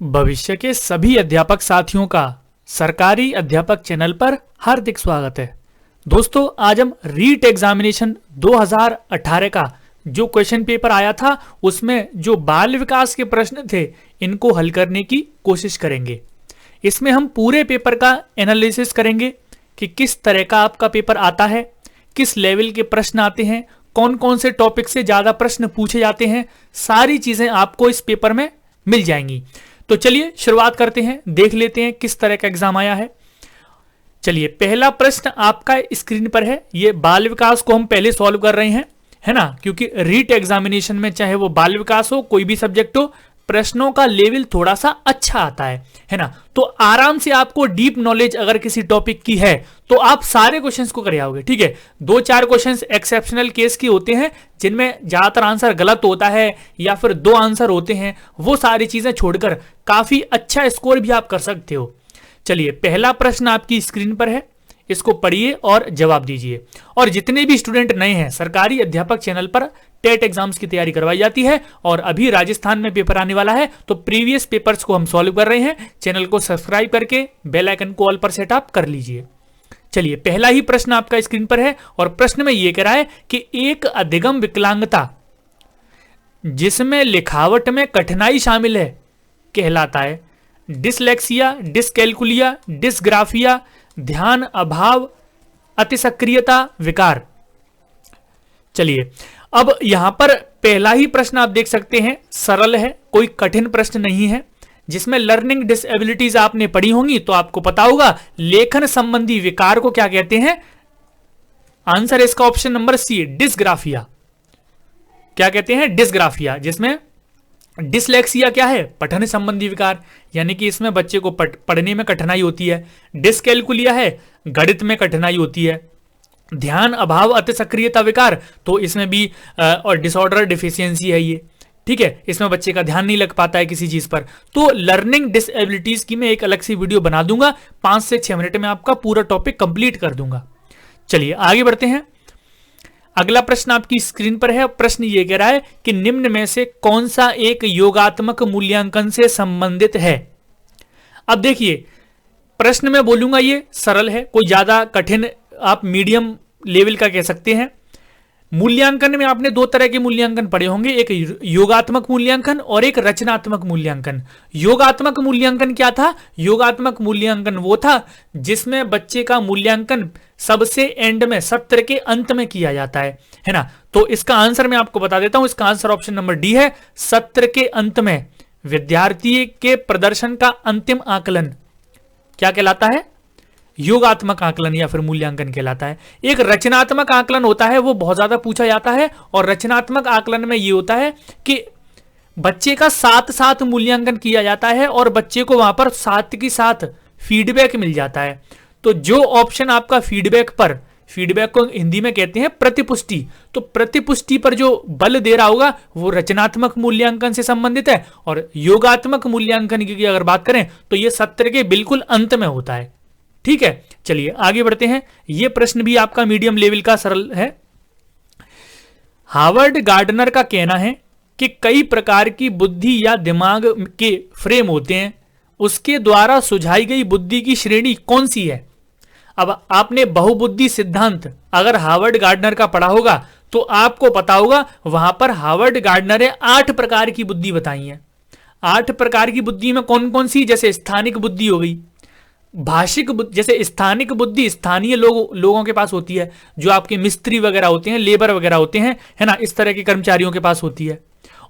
भविष्य के सभी अध्यापक साथियों का सरकारी अध्यापक चैनल पर हार्दिक स्वागत है। दोस्तों, आज हम रीट एग्जामिनेशन 2018 का जो क्वेश्चन पेपर आया था उसमें जो बाल विकास के प्रश्न थे इनको हल करने की कोशिश करेंगे। इसमें हम पूरे पेपर का एनालिसिस करेंगे कि किस तरह का आपका पेपर आता है, किस लेवल के प्रश्न आते हैं, कौन कौन से टॉपिक से ज्यादा प्रश्न पूछे जाते हैं, सारी चीजें आपको इस पेपर में मिल जाएंगी। तो चलिए शुरुआत करते हैं, देख लेते हैं किस तरह का एग्जाम आया है। चलिए, पहला प्रश्न आपका स्क्रीन पर है। ये बाल विकास को हम पहले सॉल्व कर रहे हैं, है ना, क्योंकि रीट एग्जामिनेशन में चाहे वो बाल विकास हो, कोई भी सब्जेक्ट हो, प्रश्नों का लेवल थोड़ा सा अच्छा आता है ना। तो आराम से आपको डीप नॉलेज अगर किसी टॉपिक की है तो आप सारे क्वेश्चंस को कर आओगे। ठीक है, 2-4 क्वेश्चंस एक्सेप्शनल केस के होते हैं जिनमें ज्यादातर आंसर गलत होता है या फिर 2 आंसर होते हैं, वो सारी चीजें छोड़कर काफी अच्छा स्कोर भी आप कर सकते हो। चलिए, पहला प्रश्न आपकी स्क्रीन पर है, इसको पढ़िए और जवाब दीजिए। और जितने भी स्टूडेंट नए हैं, सरकारी अध्यापक चैनल पर टेट एग्जाम्स की तैयारी करवाई जाती है और अभी राजस्थान में पेपर आने वाला है, तो प्रीवियस पेपर्स को हम सॉल्व कर रहे हैं। चैनल को सब्सक्राइब करके बेल आइकन को ऑल पर सेटअप कर लीजिए। चलिए, पहला ही प्रश्न आपका स्क्रीन पर है और प्रश्न में यह कह रहा है कि एक अधिगम विकलांगता जिसमें लिखावट में कठिनाई शामिल है कहलाता है डिसलेक्सिया, डिसकैलकुलिया, डिसग्राफिया, ध्यान अभाव, अतिसक्रियता विकार। चलिए, अब यहां पर पहला ही प्रश्न आप देख सकते हैं, सरल है, कोई कठिन प्रश्न नहीं है। जिसमें लर्निंग डिसेबिलिटीज आपने पढ़ी होंगी तो आपको पता होगा लेखन संबंधी विकार को क्या कहते हैं। आंसर इसका ऑप्शन नंबर सी, डिसग्राफिया। क्या कहते हैं? डिसग्राफिया। जिसमें डिसलेक्सिया क्या है? पठन संबंधी विकार, यानी कि इसमें बच्चे को पढ़ने में कठिनाई होती है। डिसकैलकुलिया है, गणित में कठिनाई होती है। ध्यान अभाव अतिसक्रियता विकार, तो इसमें भी और डिसऑर्डर डिफिशियंसी है ये। ठीक है, इसमें बच्चे का ध्यान नहीं लग पाता है किसी चीज पर। तो लर्निंग डिसेबिलिटीज की मैं एक अलग सी वीडियो बना दूंगा, 5 से 6 मिनट में आपका पूरा टॉपिक कंप्लीट कर दूंगा। चलिए आगे बढ़ते हैं। अगला प्रश्न आपकी स्क्रीन पर है। प्रश्न ये कह रहा है कि निम्न में से कौन सा एक योगात्मक मूल्यांकन से संबंधित है। अब देखिए, प्रश्न में बोलूंगा ये सरल है, कोई ज्यादा कठिन आप मीडियम लेवल का कह सकते हैं। मूल्यांकन में आपने 2 तरह के मूल्यांकन पढ़े होंगे, एक योगात्मक मूल्यांकन और एक रचनात्मक मूल्यांकन। योगात्मक मूल्यांकन क्या था? योगात्मक मूल्यांकन वो था जिसमें बच्चे का मूल्यांकन सबसे एंड में, सत्र के अंत में किया जाता है ना। तो इसका आंसर मैं आपको बता देता हूं, इसका आंसर ऑप्शन नंबर डी है। सत्र के अंत में विद्यार्थी के प्रदर्शन का अंतिम आकलन क्या कहलाता है? योगात्मक आकलन या फिर मूल्यांकन कहलाता है। एक रचनात्मक आकलन होता है, वो बहुत ज्यादा पूछा जाता है, और रचनात्मक आकलन में ये होता है कि बच्चे का साथ साथ मूल्यांकन किया जाता है और बच्चे को वहां पर साथ की साथ फीडबैक मिल जाता है। तो जो ऑप्शन आपका फीडबैक को हिंदी में कहते हैं प्रतिपुष्टि, तो प्रतिपुष्टि पर जो बल दे रहा होगा वो रचनात्मक मूल्यांकन से संबंधित है। और योगात्मक मूल्यांकन की अगर बात करें तो ये सत्र के बिल्कुल अंत में होता है। ठीक है, चलिए आगे बढ़ते हैं। यह प्रश्न भी आपका मीडियम लेवल का सरल है। हार्वर्ड गार्डनर का कहना है कि कई प्रकार की बुद्धि या दिमाग के फ्रेम होते हैं, उसके द्वारा सुझाई गई बुद्धि की श्रेणी कौन सी है? अब आपने बहुबुद्धि सिद्धांत अगर हार्वर्ड गार्डनर का पढ़ा होगा तो आपको पता होगा, वहां पर हार्वर्ड गार्डनर ने 8 प्रकार की बुद्धि बताई है। 8 प्रकार की बुद्धि में कौन कौन सी? जैसे स्थानिक बुद्धि हो गई, भाषिक बुद्धि, जैसे स्थानिक बुद्धि स्थानीय लोगों के पास होती है, जो आपके मिस्त्री वगैरह होते हैं, लेबर वगैरह होते हैं, है ना, इस तरह के कर्मचारियों के पास होती है।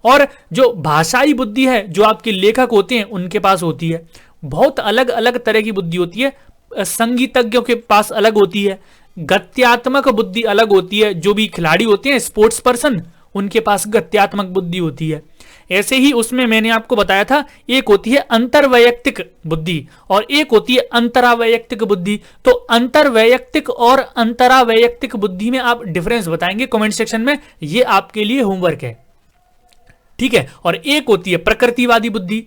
और जो भाषाई बुद्धि है, जो आपके लेखक होते हैं उनके पास होती है। बहुत अलग अलग तरह की बुद्धि होती है। संगीतज्ञों के पास अलग होती है। गत्यात्मक बुद्धि अलग होती है, जो भी खिलाड़ी होते हैं, स्पोर्ट्स पर्सन, उनके पास गत्यात्मक बुद्धि होती है। ऐसे ही उसमें मैंने आपको बताया था, एक होती है अंतरवैयक्तिक बुद्धि और एक होती है अंतरावैयक्तिक बुद्धि। तो अंतरवैयक्तिक और अंतरावैयक्तिक बुद्धि में आप डिफरेंस बताएंगे कमेंट सेक्शन में, ये आपके लिए होमवर्क है। ठीक है, और एक होती है प्रकृतिवादी बुद्धि,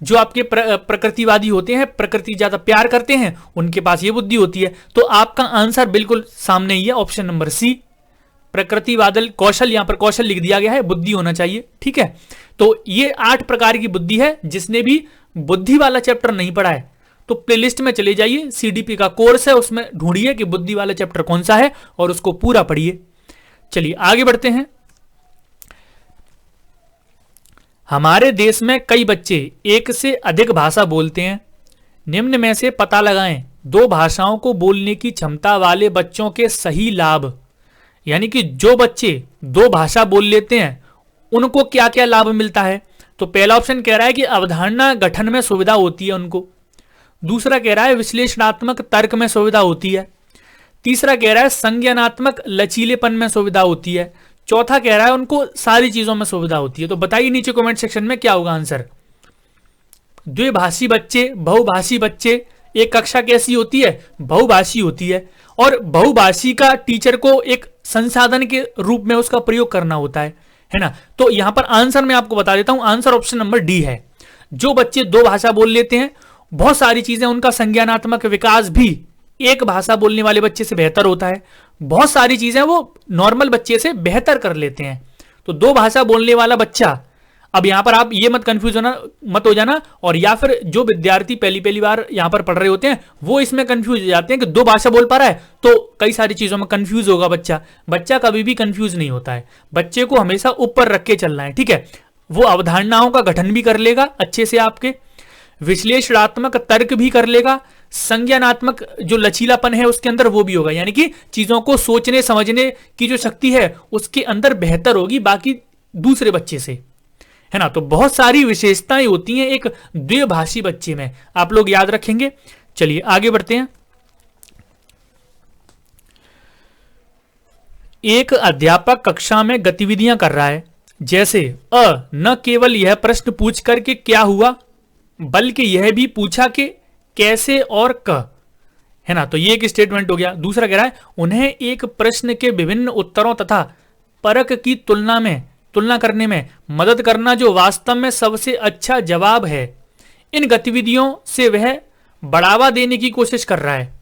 जो आपके प्रकृतिवादी होते हैं, प्रकृति ज्यादा प्यार करते हैं, उनके पास ये बुद्धि होती है। तो आपका आंसर बिल्कुल सामने ही है, ऑप्शन नंबर सी, प्रकृतिवादल कौशल। यहां पर कौशल लिख दिया गया है, बुद्धि होना चाहिए। ठीक है, तो ये 8 प्रकार की बुद्धि है जिसने भी बुद्धि वाला चैप्टर नहीं पढ़ा है तो प्लेलिस्ट में चले जाइए, सीडीपी का कोर्स है उसमें ढूंढिए कि बुद्धि वाला चैप्टर कौन सा है और उसको पूरा पढ़िए। चलिए आगे बढ़ते हैं। हमारे देश में कई बच्चे एक से अधिक भाषा बोलते हैं, निम्न में से पता लगाएं दो भाषाओं को बोलने की क्षमता वाले बच्चों के सही लाभ। यानी कि जो बच्चे दो भाषा बोल लेते हैं उनको क्या क्या लाभ मिलता है। तो पहला ऑप्शन कह रहा है कि अवधारणा गठन में सुविधा होती है उनको, दूसरा कह रहा है विश्लेषणात्मक तर्क में सुविधा होती है, तीसरा कह रहा है संज्ञानात्मक लचीलेपन में सुविधा होती है, चौथा कह रहा है उनको सारी चीजों में सुविधा होती है। तो बताइए नीचे कमेंट सेक्शन में क्या होगा आंसर। द्विभाषी बच्चे, बहुभाषी बच्चे, एक कक्षा कैसी होती है, बहुभाषी होती है, और बहुभाषी का टीचर को एक संसाधन के रूप में उसका प्रयोग करना होता है ना। तो यहां पर आंसर मैं आपको बता देता हूं, आंसर ऑप्शन नंबर डी है। जो बच्चे दो भाषा बोल लेते हैं, बहुत सारी चीजें उनका संज्ञानात्मक विकास भी एक भाषा बोलने वाले बच्चे से बेहतर होता है, बहुत सारी चीजें वो नॉर्मल बच्चे से बेहतर कर लेते हैं। तो दो भाषा बोलने वाला बच्चा, अब यहां पर आप ये मत हो जाना, और या फिर जो विद्यार्थी पहली बार यहां पर पढ़ रहे होते हैं वो इसमें कंफ्यूज हो जाते हैं कि दो भाषा बोल पा रहा है तो कई सारी चीजों में कंफ्यूज होगा बच्चा कभी भी कंफ्यूज नहीं होता है। बच्चे को हमेशा ऊपर रख के चलना है, ठीक है। वो अवधारणाओं का गठन भी कर लेगा अच्छे से, आपके विश्लेषणात्मक तर्क भी कर लेगा, संज्ञानात्मक जो लचीलापन है उसके अंदर वो भी होगा, यानी कि चीजों को सोचने समझने की जो शक्ति है उसके अंदर बेहतर होगी बाकी दूसरे बच्चे से, है ना। तो बहुत सारी विशेषताएं होती हैं एक द्विभाषी बच्चे में, आप लोग याद रखेंगे। चलिए आगे बढ़ते हैं। एक अध्यापक कक्षा में गतिविधियां कर रहा है, जैसे न केवल यह प्रश्न पूछ कर के क्या हुआ बल्कि यह भी पूछा कि कैसे और क, है ना। तो ये एक स्टेटमेंट हो गया। दूसरा कह रहा है उन्हें एक प्रश्न के विभिन्न उत्तरों तथा परक की तुलना करने में मदद करना जो वास्तव में सबसे अच्छा जवाब है। इन गतिविधियों से वह बढ़ावा देने की कोशिश कर रहा है।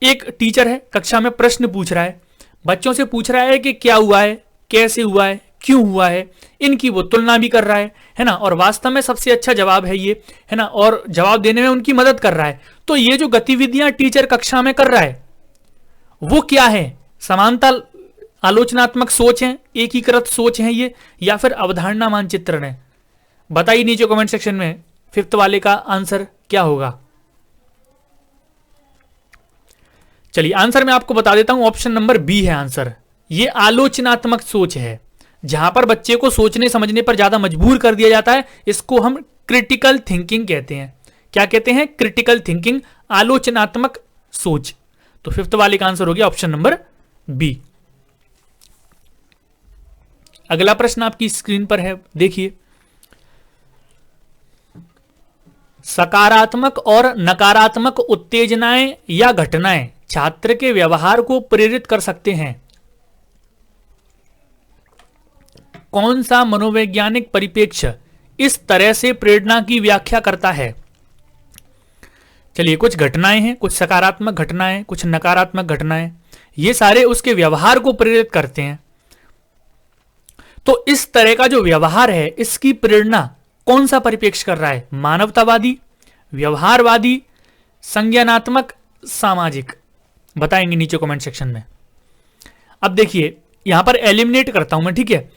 एक टीचर है, कक्षा में प्रश्न पूछ रहा है, बच्चों से पूछ रहा है कि क्या हुआ है, कैसे हुआ है, क्यों हुआ है, इनकी वो तुलना भी कर रहा है ना, और वास्तव में सबसे अच्छा जवाब है ये, है ना, और जवाब देने में उनकी मदद कर रहा है। तो ये जो गतिविधियां टीचर कक्षा में कर रहा है वो क्या है, समानता आलोचनात्मक सोच है, एकीकृत सोच है ये, या फिर अवधारणा मानचित्रण है। बताइए नीचे कमेंट सेक्शन में फिफ्थ वाले का आंसर क्या होगा। चलिए आंसर मैं आपको बता देता हूं, ऑप्शन नंबर बी है आंसर। ये आलोचनात्मक सोच है, जहां पर बच्चे को सोचने समझने पर ज्यादा मजबूर कर दिया जाता है। इसको हम क्रिटिकल थिंकिंग कहते हैं। क्या कहते हैं? क्रिटिकल थिंकिंग, आलोचनात्मक सोच। तो फिफ्थ वाले का आंसर हो गया ऑप्शन नंबर बी। अगला प्रश्न आपकी स्क्रीन पर है, देखिए। सकारात्मक और नकारात्मक उत्तेजनाएं या घटनाएं छात्र के व्यवहार को प्रेरित कर सकते हैं। कौन सा मनोवैज्ञानिक परिप्रेक्ष्य इस तरह से प्रेरणा की व्याख्या करता है? चलिए, कुछ घटनाएं हैं, कुछ सकारात्मक घटनाएं, कुछ नकारात्मक घटनाएं, ये सारे उसके व्यवहार को प्रेरित करते हैं। तो इस तरह का जो व्यवहार है, इसकी प्रेरणा कौन सा परिप्रेक्ष्य कर रहा है? मानवतावादी, व्यवहारवादी, संज्ञानात्मक, सामाजिक? बताएंगे नीचे कमेंट सेक्शन में। अब देखिए, यहां पर एलिमिनेट करता हूं मैं, ठीक है।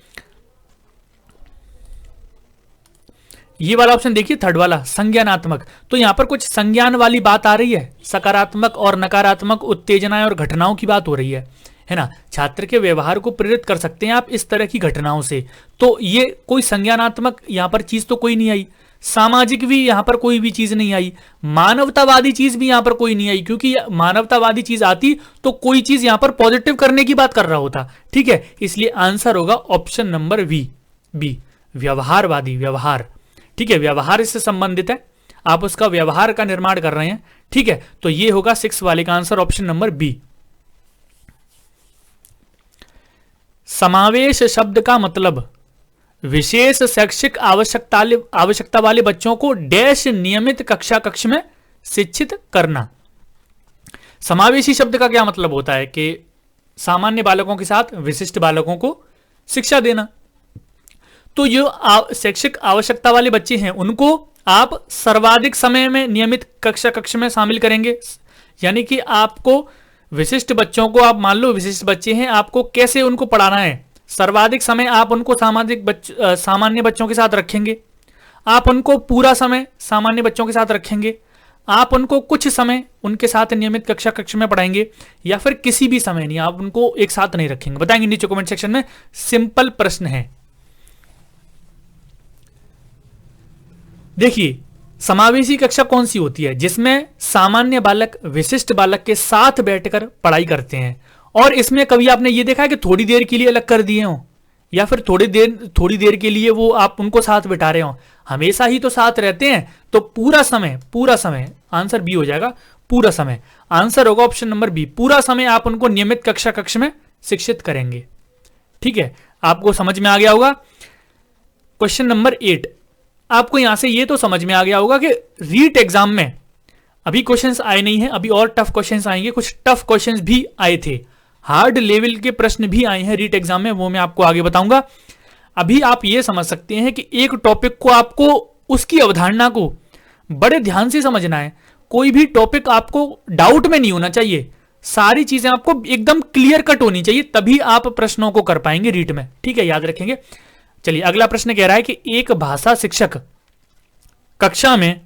ये वाला ऑप्शन देखिए, थर्ड वाला संज्ञानात्मक। तो यहां पर कुछ संज्ञान वाली बात आ रही है, सकारात्मक और नकारात्मक उत्तेजनाएं और घटनाओं की बात हो रही है ना। छात्र के व्यवहार को प्रेरित कर सकते हैं आप इस तरह की घटनाओं से। तो ये कोई संज्ञानात्मक यहां पर चीज तो कोई नहीं आई, सामाजिक भी यहां पर कोई भी चीज नहीं आई, मानवतावादी चीज भी यहां पर कोई नहीं आई, क्योंकि मानवतावादी चीज आती तो कोई चीज यहां पर पॉजिटिव करने की बात कर रहा होता, ठीक है। इसलिए आंसर होगा ऑप्शन नंबर बी, व्यवहारवादी, व्यवहार, ठीक है। व्यवहार इससे संबंधित है, आप उसका व्यवहार का निर्माण कर रहे हैं, ठीक है। तो ये होगा सिक्स वाले का आंसर ऑप्शन नंबर बी। समावेश शब्द का मतलब विशेष शैक्षिक आवश्यकता वाले बच्चों को डैश नियमित कक्ष में शिक्षित करना। समावेशी शब्द का क्या मतलब होता है कि सामान्य बालकों के साथ विशिष्ट बालकों को शिक्षा देना। तो जो शैक्षिक आवश्यकता वाले बच्चे हैं उनको आप सर्वाधिक समय में नियमित कक्ष में शामिल करेंगे, यानी कि आपको विशिष्ट बच्चों को, आप मान लो विशिष्ट बच्चे हैं, आपको कैसे उनको पढ़ाना है। सर्वाधिक समय आप उनको सामान्य बच्चों के साथ रखेंगे, आप उनको पूरा समय सामान्य बच्चों के साथ रखेंगे, आप उनको कुछ समय उनके साथ नियमित कक्ष में पढ़ाएंगे, या फिर किसी भी समय नहीं, आप उनको एक साथ नहीं रखेंगे। बताएंगे नीचे कमेंट सेक्शन में। सिंपल प्रश्न है। देखिए, समावेशी कक्षा कौन सी होती है? जिसमें सामान्य बालक विशिष्ट बालक के साथ बैठकर पढ़ाई करते हैं। और इसमें कभी आपने ये देखा है कि थोड़ी देर के लिए अलग कर दिए हों, या फिर थोड़ी देर के लिए वो आप उनको साथ बिठा रहे हो? हमेशा ही तो साथ रहते हैं। तो पूरा समय आंसर बी हो जाएगा। पूरा समय आंसर होगा ऑप्शन नंबर बी। पूरा समय आप उनको नियमित कक्ष में शिक्षित करेंगे। ठीक है, आपको समझ में आ गया होगा। क्वेश्चन नंबर 8, आपको यहां से ये तो समझ में आ गया होगा कि रीट एग्जाम में अभी क्वेश्चंस आए नहीं है, अभी और टफ क्वेश्चंस आएंगे। कुछ टफ क्वेश्चंस भी आए थे, हार्ड लेवल के प्रश्न भी आए हैं रीट एग्जाम में, वो मैं आपको आगे बताऊंगा। अभी आप ये समझ सकते हैं कि एक टॉपिक को आपको उसकी अवधारणा को बड़े ध्यान से समझना है। कोई भी टॉपिक आपको डाउट में नहीं होना चाहिए, सारी चीजें आपको एकदम क्लियर कट होनी चाहिए, तभी आप प्रश्नों को कर पाएंगे रीट में। ठीक है, याद रखेंगे। चलिए, अगला प्रश्न कह रहा है कि एक भाषा शिक्षक कक्षा में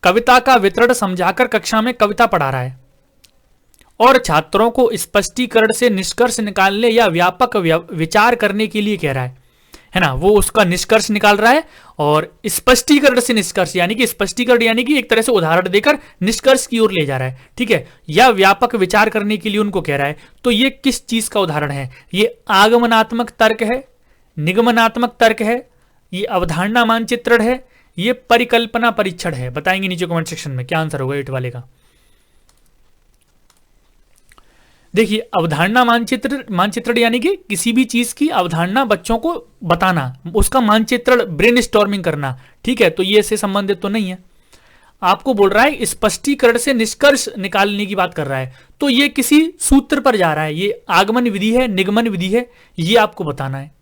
कविता का वितरण समझाकर कक्षा में कविता पढ़ा रहा है और छात्रों को स्पष्टीकरण से निष्कर्ष निकालने या व्यापक विचार करने के लिए कह रहा है ना। वो उसका निष्कर्ष निकाल रहा है और स्पष्टीकरण से निष्कर्ष, यानी कि स्पष्टीकरण यानी कि एक तरह से उदाहरण देकर निष्कर्ष की ओर ले जा रहा है। ठीक है, या व्यापक विचार करने के लिए उनको कह रहा है। तो ये किस चीज का उदाहरण है? ये आगमनात्मक तर्क है, निगमनात्मक तर्क है, ये अवधारणा मानचित्रण है, ये परिकल्पना परीक्षण है। बताएंगे नीचे कमेंट सेक्शन में क्या आंसर होगा 8 वाले का। देखिए, अवधारणा मानचित्रण यानी कि किसी भी चीज की अवधारणा बच्चों को बताना, उसका मानचित्रण, ब्रेनस्टॉर्मिंग करना। ठीक है, तो ये इससे संबंधित तो नहीं है। आपको बोल रहा है स्पष्टीकरण से निष्कर्ष निकालने की बात कर रहा है, तो ये किसी सूत्र पर जा रहा है। ये आगमन विधि है, निगमन विधि है, ये आपको बताना है।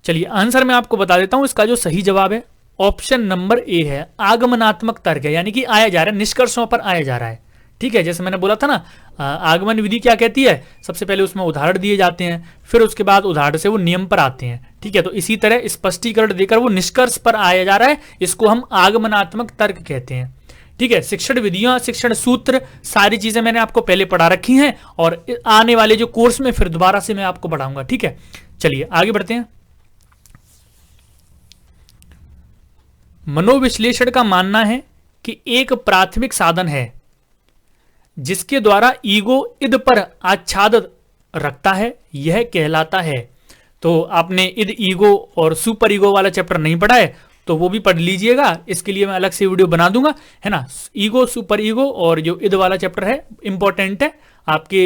चलिए, आंसर मैं आपको बता देता हूं। इसका जो सही जवाब है ऑप्शन नंबर ए है, आगमनात्मक तर्क है, यानी कि आया जा रहा है, निष्कर्षों पर आया जा रहा है। ठीक है, जैसे मैंने बोला था ना, आगमन विधि क्या कहती है? सबसे पहले उसमें उदाहरण दिए जाते हैं, फिर उसके बाद उदाहरण से वो नियम पर आते हैं। ठीक है, तो इसी तरह स्पष्टीकरण देकर वो निष्कर्ष पर आया जा रहा है, इसको हम आगमनात्मक तर्क कहते हैं। ठीक है, शिक्षण विधियां, शिक्षण सूत्र, सारी चीजें मैंने आपको पहले पढ़ा रखी हैं और आने वाले जो कोर्स में फिर दोबारा से मैं आपको पढ़ाऊंगा। ठीक है, चलिए आगे बढ़ते हैं। मनोविश्लेषण का मानना है कि एक प्राथमिक साधन है जिसके द्वारा ईगो इद पर आच्छादन रखता है, यह कहलाता है। तो आपने इद, ईगो और सुपर ईगो वाला चैप्टर नहीं पढ़ा है तो वो भी पढ़ लीजिएगा, इसके लिए मैं अलग से वीडियो बना दूंगा, है ना। ईगो, सुपर ईगो और जो इद वाला चैप्टर है इंपॉर्टेंट है, आपके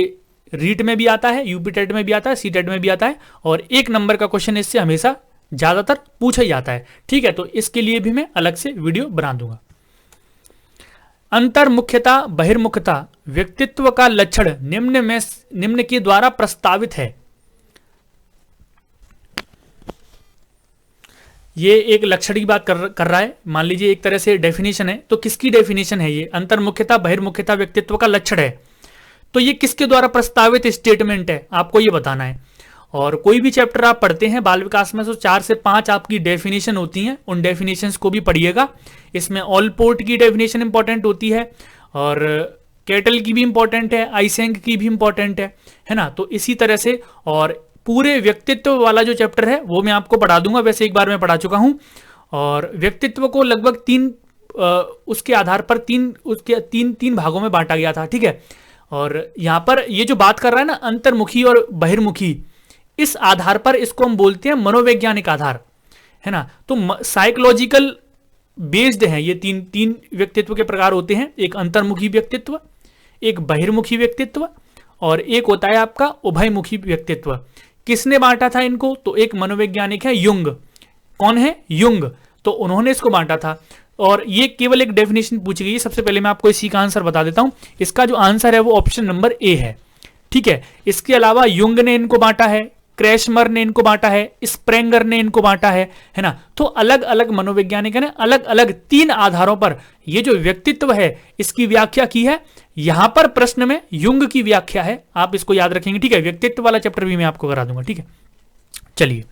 रीट में भी आता है, यूपी टेट में भी आता है, सी टेट में भी आता है, और 1 नंबर का क्वेश्चन इससे हमेशा ज्यादातर पूछा ही जाता है। ठीक है, तो इसके लिए भी मैं अलग से वीडियो बना दूंगा। अंतर्मुख्यता बहिर्मुखता व्यक्तित्व का लक्षण निम्न के द्वारा प्रस्तावित है। ये एक लक्षण की बात कर रहा है, मान लीजिए एक तरह से डेफिनेशन है, तो किसकी डेफिनेशन है ये? अंतर्मुख्यता बहिर्मुखता व्यक्तित्व का लक्षण है, तो ये किसके द्वारा प्रस्तावित स्टेटमेंट है, आपको ये बताना है। और कोई भी चैप्टर आप पढ़ते हैं बाल विकास में तो 4 से 5 आपकी डेफिनेशन होती हैं, उन डेफिनेशंस को भी पढ़िएगा। इसमें ऑल पोर्ट की डेफिनेशन इंपॉर्टेंट होती है और कैटल की भी इंपॉर्टेंट है, आइसेंग की भी इंपॉर्टेंट है ना। तो इसी तरह से और पूरे व्यक्तित्व वाला जो चैप्टर है वो मैं आपको पढ़ा दूंगा, वैसे एक बार मैं पढ़ा चुका हूं। और व्यक्तित्व को लगभग 3 उसके आधार पर 3 भागों में बांटा गया था। ठीक है, और यहां पर ये जो बात कर रहा है ना अंतर्मुखी और बहिर्मुखी, इस आधार पर इसको हम बोलते हैं मनोवैज्ञानिक आधार, है ना। तो साइकोलॉजिकल बेस्ड है ये तीन व्यक्तित्व के प्रकार होते हैं। एक अंतर्मुखी व्यक्तित्व, एक बहिर्मुखी व्यक्तित्व और एक होता है आपका उभयमुखी व्यक्तित्व। किसने बांटा था इनको? तो एक मनोवैज्ञानिक है युंग। कौन है? युंग। तो उन्होंने इसको बांटा था और ये केवल एक डेफिनेशन पूछी गई। सबसे पहले मैं आपको इसी का आंसर बता देता हूं। इसका जो आंसर है वो ऑप्शन नंबर ए है। ठीक है, इसके अलावा युंग ने इनको बांटा है, क्रैशमर ने इनको बांटा है, स्प्रेंगर ने इनको बांटा है ना। तो अलग अलग मनोवैज्ञानिक ने अलग अलग 3 आधारों पर ये जो व्यक्तित्व है इसकी व्याख्या की है। यहां पर प्रश्न में युंग की व्याख्या है, आप इसको याद रखेंगे, ठीक है। व्यक्तित्व वाला चैप्टर भी मैं आपको करा दूंगा, ठीक है। चलिए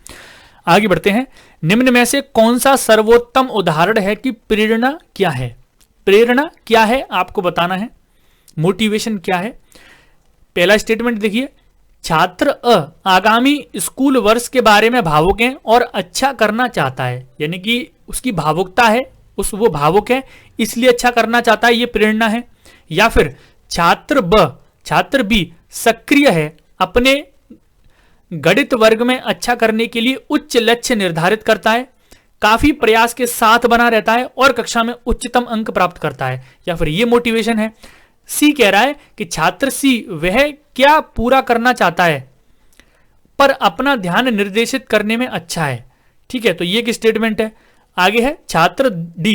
आगे बढ़ते हैं। निम्न में से कौन सा सर्वोत्तम उदाहरण है कि प्रेरणा क्या है? प्रेरणा क्या है आपको बताना है, मोटिवेशन क्या है। पहला स्टेटमेंट देखिए, छात्र आगामी स्कूल वर्ष के बारे में भावुक है और अच्छा करना चाहता है, यानी कि उसकी भावुकता है, वो भावुक है इसलिए अच्छा करना चाहता है, ये प्रेरणा है। या फिर छात्र बी सक्रिय है, अपने गणित वर्ग में अच्छा करने के लिए उच्च लक्ष्य निर्धारित करता है, काफी प्रयास के साथ बना रहता है और कक्षा में उच्चतम अंक प्राप्त करता है, या फिर ये मोटिवेशन है। सी कह रहा है कि छात्र सी वह क्या पूरा करना चाहता है पर अपना ध्यान निर्देशित करने में अच्छा है, ठीक है। तो ये एक स्टेटमेंट है। आगे है छात्र डी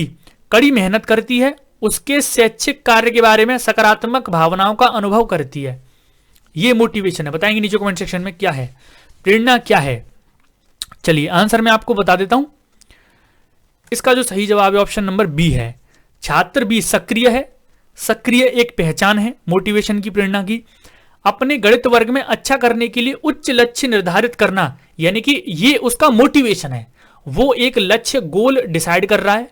कड़ी मेहनत करती है, उसके शैक्षिक कार्य के बारे में सकारात्मक भावनाओं का अनुभव करती है, ये मोटिवेशन है। बताएंगे नीचे कमेंट सेक्शन में क्या है, प्रेरणा क्या है। चलिए आंसर मैं आपको बता देता हूं। इसका जो सही जवाब है ऑप्शन नंबर बी है। छात्र बी सक्रिय है, सक्रिय एक पहचान है मोटिवेशन की, प्रेरणा की। अपने गणित वर्ग में अच्छा करने के लिए उच्च लक्ष्य निर्धारित करना, यानी कि ये उसका मोटिवेशन है, वो एक लक्ष्य गोल डिसाइड कर रहा है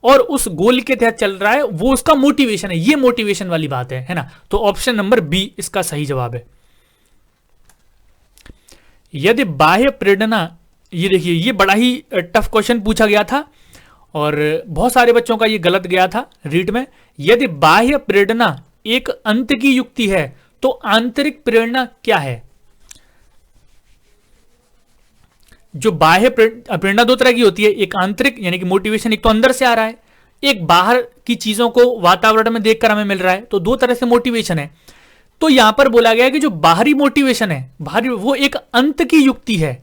और उस गोल के तहत चल रहा है, वो उसका मोटिवेशन है, ये मोटिवेशन वाली बात है ना। तो ऑप्शन नंबर बी इसका सही जवाब है। यदि बाह्य प्रेरणा, ये देखिए ये बड़ा ही टफ क्वेश्चन पूछा गया था और बहुत सारे बच्चों का ये गलत गया था रीट में। यदि बाह्य प्रेरणा एक अंत की युक्ति है तो आंतरिक प्रेरणा क्या है? जो बाह्य प्रेरणा 2 तरह की होती है, एक आंतरिक यानी कि मोटिवेशन एक तो अंदर से आ रहा है, एक बाहर की चीजों को वातावरण में देखकर हमें मिल रहा है, तो 2 तरह से मोटिवेशन है। तो यहां पर बोला गया है कि जो बाहरी मोटिवेशन है, बाहरी वो एक अंत की युक्ति है,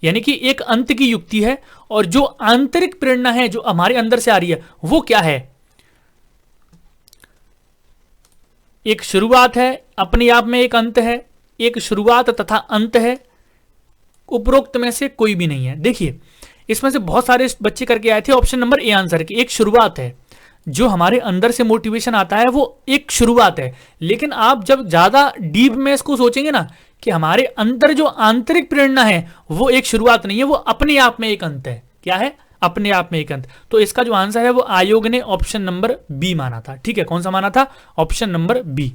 यानी कि एक अंत की युक्ति है, और जो आंतरिक प्रेरणा है जो हमारे अंदर से आ रही है वो क्या है? एक शुरुआत है, अपने आप में एक अंत है, एक शुरुआत तथा अंत है, उपरोक्त में से कोई भी नहीं है। देखिए इसमें से बहुत सारे बच्चे करके आए थे ऑप्शन नंबर ए आंसर की, एक शुरुआत है, जो हमारे अंदर से मोटिवेशन आता है वो एक शुरुआत है। लेकिन आप जब ज्यादा डीप में इसको सोचेंगे ना कि हमारे अंदर जो आंतरिक प्रेरणा है वो एक शुरुआत नहीं है, वो अपने आप में एक अंत है। क्या है? अपने आप में एक अंत। तो इसका जो आंसर है वो आयोग ने ऑप्शन नंबर बी माना था, ठीक है। कौन सा माना था? Option number B.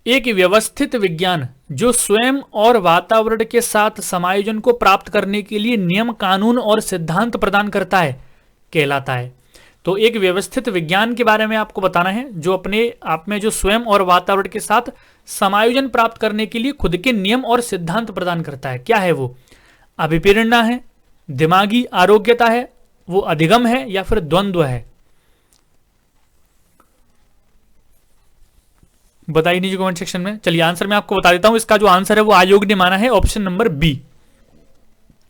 एक व्यवस्थित विज्ञान जो स्वयं और वातावरण के साथ समायोजन को प्राप्त करने के लिए नियम, कानून और सिद्धांत प्रदान करता है कहलाता है। तो एक व्यवस्थित विज्ञान के बारे में आपको बताना है जो अपने आप में जो स्वयं और वातावरण के साथ समायोजन प्राप्त करने के लिए खुद के नियम और सिद्धांत प्रदान करता है। क्या है वो? अभिप्रेरणा है, दिमागी आरोग्यता है, वो अधिगम है, या फिर द्वंद्व है? बताइए नीचे कमेंट सेक्शन में। चलिए आंसर मैं आपको बता देता हूं। इसका जो आंसर है वो आयोग ने माना है ऑप्शन नंबर बी।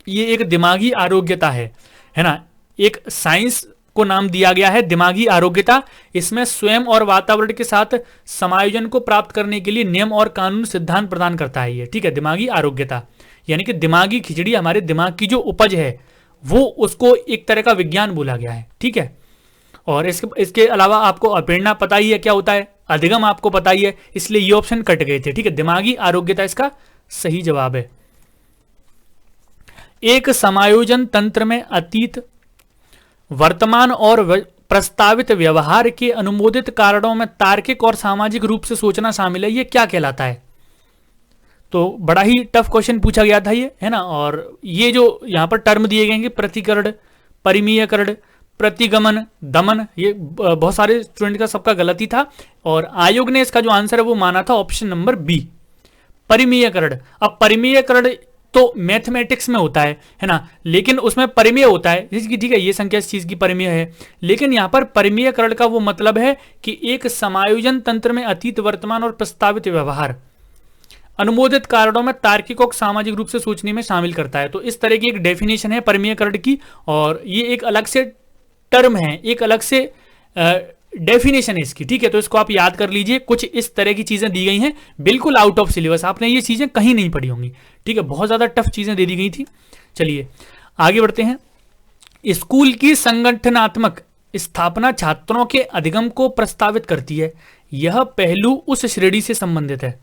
ये एक दिमागी आरोग्यता है ना। एक साइंस को नाम दिया गया है दिमागी आरोग्यता। इसमें स्वयं और वातावरण के साथ समायोजन को प्राप्त करने के लिए नियम और कानून सिद्धांत प्रदान करता है ये, ठीक है। दिमागी आरोग्यता यानी कि दिमागी खिचड़ी, हमारे दिमाग की जो उपज है वो, उसको एक तरह का विज्ञान बोला गया है, ठीक है। और इसके अलावा आपको अप्रेरणा पता ही है क्या होता है, अधिगम आपको पता ही है, इसलिए ये ऑप्शन कट गए थे, ठीक है। दिमागी आरोग्यता इसका सही जवाब है। एक समायोजन तंत्र में अतीत, वर्तमान और प्रस्तावित व्यवहार के अनुमोदित कारणों में तार्किक और सामाजिक रूप से सोचना शामिल है, ये क्या कहलाता है? तो बड़ा ही टफ क्वेश्चन पूछा गया था ये, है ना। और ये जो यहां पर टर्म दिए गए हैं प्रतिकरण, परिमीयकरण, प्रतिगमन, दमन, ये बहुत सारे स्टूडेंट का सबका गलत ही था, और आयोग ने इसका जो आंसर है वो माना था ऑप्शन नंबर बी, परिमीयकरण। अब परिमीयकरण तो मैथमेटिक्स में होता है ना, लेकिन उसमें परिमेय होता है, जिसकी ठीक है ये संख्या इस चीज की परिमेय है, लेकिन यहां पर परिमीयकरण का वो मतलब है कि एक समायोजन तंत्र में अतीत, वर्तमान और प्रस्तावित व्यवहार अनुमोदित कारणों में तार्किक और सामाजिक रूप से सोचने में शामिल करता है। तो इस तरह की एक डेफिनेशन है परिमीयकरण की, और ये एक अलग से टर्म है, एक अलग से डेफिनेशन है इसकी, ठीक है। तो इसको आप याद कर लीजिए, कुछ इस तरह की चीजें दी गई हैं, बिल्कुल आउट ऑफ सिलेबस, आपने ये चीजें कहीं नहीं पढ़ी होंगी, ठीक है। बहुत ज्यादा टफ चीजें दे दी गई थी। चलिए आगे बढ़ते हैं। स्कूल की संगठनात्मक स्थापना छात्रों के अधिगम को प्रस्तावित करती है। यह पहलू उस श्रेणी से संबंधित है।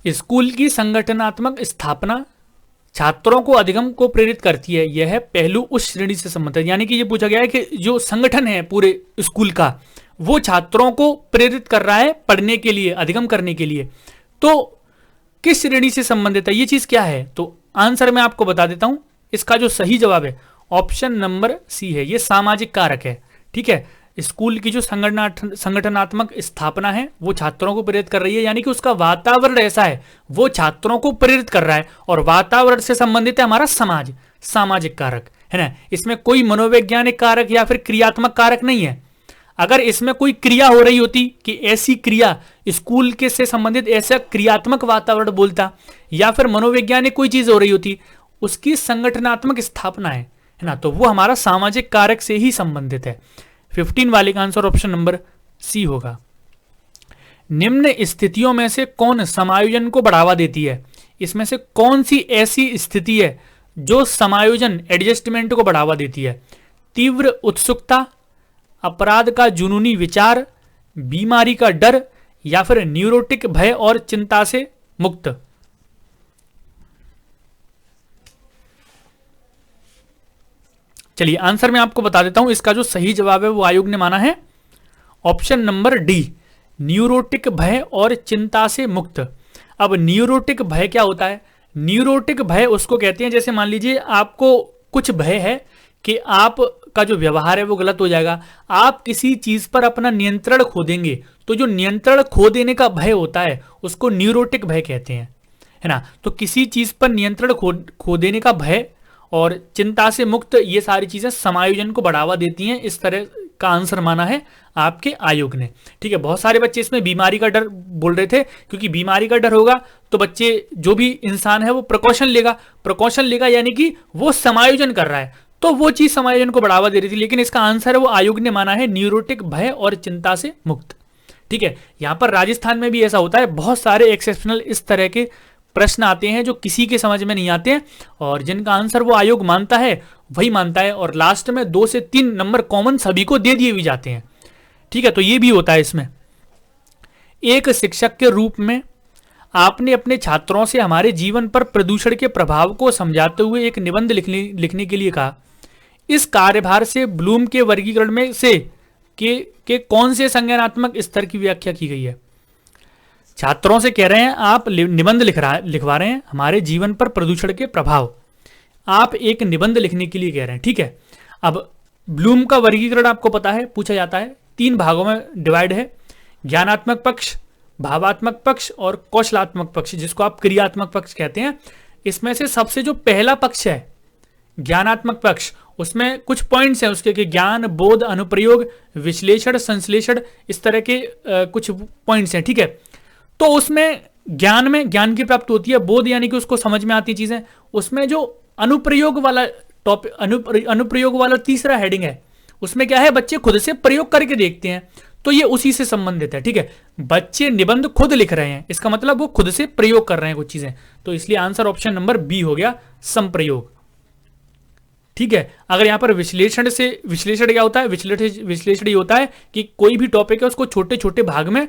स्कूल की संगठनात्मक स्थापना छात्रों को अधिगम को प्रेरित करती है। यह पहलू उस श्रेणी से संबंधित है, यानी कि ये पूछा गया है कि जो संगठन है पूरे स्कूल का, वो छात्रों को प्रेरित कर रहा है पढ़ने के लिए, अधिगम करने के लिए, तो किस श्रेणी से संबंधित है, ये चीज क्या है? तो आंसर मैं आपको बता देता हूं। इसका जो सही जवाब है ऑप्शन नंबर सी है, ये सामाजिक कारक है, ठीक है। स्कूल की जो संगठनात्मक स्थापना है वो छात्रों को प्रेरित कर रही है, यानी कि उसका वातावरण ऐसा है वो छात्रों को प्रेरित कर रहा है, और वातावरण से संबंधित है हमारा समाज, सामाजिक कारक है ना। इसमें कोई मनोवैज्ञानिक कारक या फिर क्रियात्मक कारक नहीं है। अगर इसमें कोई क्रिया हो रही होती कि ऐसी क्रिया स्कूल के से संबंधित ऐसा क्रियात्मक वातावरण बोलता, या फिर मनोवैज्ञानिक कोई चीज हो रही होती, उसकी संगठनात्मक स्थापना है ना, तो वो हमारा सामाजिक कारक से ही संबंधित है। 15 वाले का आंसर ऑप्शन नंबर सी होगा। निम्न स्थितियों में से कौन समायोजन को बढ़ावा देती है? इसमें से कौन सी ऐसी स्थिति है जो समायोजन एडजस्टमेंट को बढ़ावा देती है? तीव्र उत्सुकता, अपराध का जुनूनी विचार, बीमारी का डर, या फिर न्यूरोटिक भय और चिंता से मुक्त। चलिए आंसर मैं आपको बता देता हूं। इसका जो सही जवाब है वो आयोग ने माना है ऑप्शन नंबर डी, न्यूरोटिक भय और चिंता से मुक्त। अब न्यूरोटिक भय क्या होता है? न्यूरोटिक भय उसको कहते हैं, जैसे मान लीजिए आपको कुछ भय है कि आपका जो व्यवहार है वो गलत हो जाएगा, आप किसी चीज पर अपना नियंत्रण खो देंगे, तो जो नियंत्रण खो देने का भय होता है उसको न्यूरोटिक भय कहते हैं, है ना। तो किसी चीज पर नियंत्रण खो देने का भय और चिंता से मुक्त, ये सारी चीजें समायोजन को बढ़ावा देती हैं, इस तरह का आंसर माना है आपके आयोग ने, ठीक है। बहुत सारे बच्चे इसमें बीमारी का डर बोल रहे थे, क्योंकि बीमारी का डर होगा तो बच्चे, जो भी इंसान है वो प्रिकॉशन लेगा, यानी कि वो समायोजन कर रहा है, तो वो चीज समायोजन को बढ़ावा दे रही थी। लेकिन इसका आंसर है वो आयोग ने माना है न्यूरोटिक भय और चिंता से मुक्त, ठीक है। यहां पर राजस्थान में भी ऐसा होता है, बहुत सारे एक्सेप्शनल इस तरह के प्रश्न आते हैं जो किसी के समझ में नहीं आते हैं, और जिनका आंसर वो आयोग मानता है वही मानता है, और लास्ट में 2 से 3 नंबर कॉमन सभी को दे दिए भी जाते हैं, ठीक है। तो ये भी होता है इसमें। एक शिक्षक के रूप में आपने अपने छात्रों से हमारे जीवन पर प्रदूषण के प्रभाव को समझाते हुए एक निबंध लिखने के लिए कहा। इस कार्यभार से ब्लूम के वर्गीकरण में से के कौन से संज्ञानात्मक स्तर की व्याख्या की गई है? छात्रों से कह रहे हैं आप निबंध लिखवा रहे हैं हमारे जीवन पर प्रदूषण के प्रभाव, आप एक निबंध लिखने के लिए कह रहे हैं, ठीक है। अब ब्लूम का वर्गीकरण आपको पता है, पूछा जाता है, 3 भागों में डिवाइड है, ज्ञानात्मक पक्ष, भावात्मक पक्ष और कौशलात्मक पक्ष, जिसको आप क्रियात्मक पक्ष कहते हैं। इसमें से सबसे जो पहला पक्ष है ज्ञानात्मक पक्ष, उसमें कुछ पॉइंट्स हैं उसके कि ज्ञान, बोध, अनुप्रयोग, विश्लेषण, संश्लेषण, इस तरह के कुछ पॉइंट्स हैं, ठीक है। तो उसमें ज्ञान में ज्ञान की प्राप्ति होती है, बोध यानी कि उसको समझ में आती चीजें, उसमें जो अनुप्रयोग वाला टॉपिक, अनुप्रयोग वाला तीसरा हेडिंग है, उसमें क्या है, बच्चे खुद से प्रयोग करके देखते हैं, तो ये उसी से संबंधित है, ठीक है। बच्चे निबंध खुद लिख रहे हैं, इसका मतलब वो खुद से प्रयोग कर रहे हैं कुछ चीजें, तो इसलिए आंसर ऑप्शन नंबर बी हो गया, संप्रयोग, ठीक है। अगर यहां पर विश्लेषण क्या होता है? विश्लेषण ये होता है कि कोई भी टॉपिक है उसको छोटे छोटे भाग में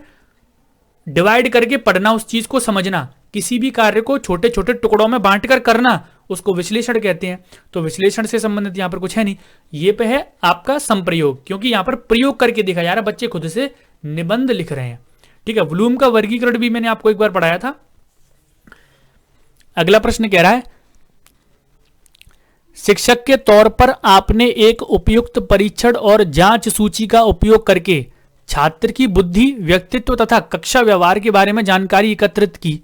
डिवाइड करके पढ़ना, उस चीज को समझना, किसी भी कार्य को छोटे छोटे टुकड़ों में बांटकर करना, उसको विश्लेषण कहते हैं। तो विश्लेषण से संबंधित यहां पर कुछ है नहीं, ये पे है आपका संप्रयोग, क्योंकि यहां पर प्रयोग करके देखा जा रहा है, बच्चे खुद से निबंध लिख रहे हैं, ठीक है। ब्लूम का वर्गीकरण भी मैंने आपको एक बार पढ़ाया था। अगला प्रश्न कह रहा है, शिक्षक के तौर पर आपने एक उपयुक्त परीक्षण और जांच सूची का उपयोग करके छात्र की बुद्धि, व्यक्तित्व तथा कक्षा व्यवहार के बारे में जानकारी एकत्रित की।